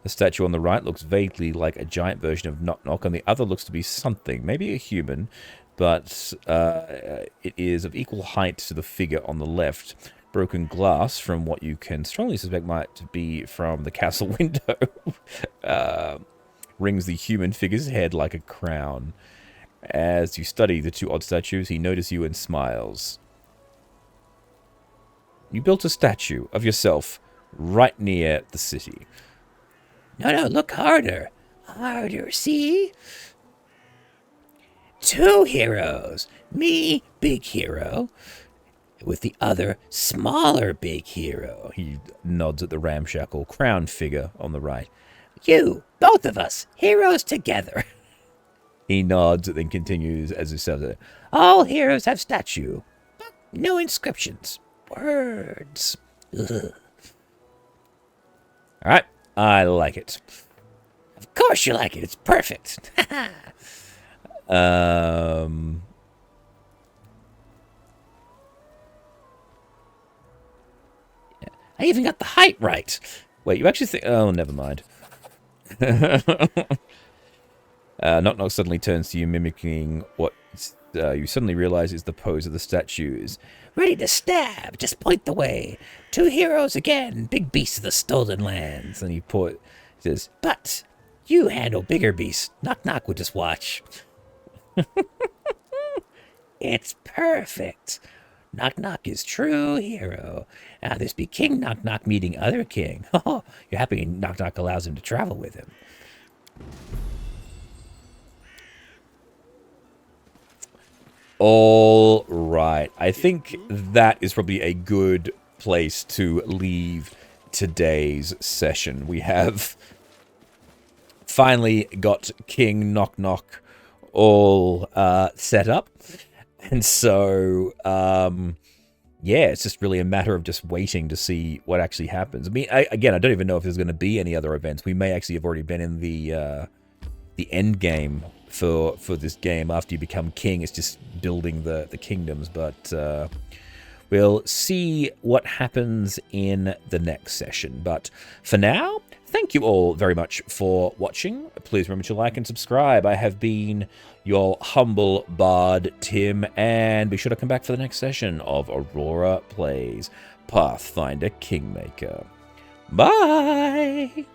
The statue on the right looks vaguely like a giant version of Knok Kok, and the other looks to be something, maybe a human, but it is of equal height to the figure on the left. Broken glass from what you can strongly suspect might be from the castle window rings the human figure's head like a crown. As you study the two odd statues, he notices you and smiles. You built a statue of yourself right near the city. No, look harder. Harder, see? Two heroes. Me, big hero, with the other, smaller big hero. He nods at the ramshackle crown figure on the right. You, both of us, heroes together. He nods and then continues as he says it. All heroes have statue, but no inscriptions. Words. Ugh. All right, I like it. Of course you like it. It's perfect. I even got the height right. Wait, you actually think... Oh, never mind. Knok Kok suddenly turns to you, mimicking what you suddenly realize is the pose of the statues. Ready to stab. Just point the way. Two heroes again. Big beasts of the stolen lands. And he says, but you handle bigger beasts. Knok Kok would just watch. It's perfect. Knok Kok is true hero. Now this be King Knok Kok meeting other king. Oh, you're happy Knok Kok allows him to travel with him. all right. I think that is probably a good place to leave today's session. We have finally got King Knok Kok all set up. And so, yeah, it's just really a matter of just waiting to see what actually happens. I mean, again, I don't even know if there's going to be any other events. We may actually have already been in the end game for this game. After you become king, it's just building the kingdoms. But we'll see what happens in the next session. But for now, thank you all very much for watching. Please remember to like and subscribe. I have been your humble bard, Tim, and be sure to come back for the next session of Aurora Plays Pathfinder Kingmaker. Bye!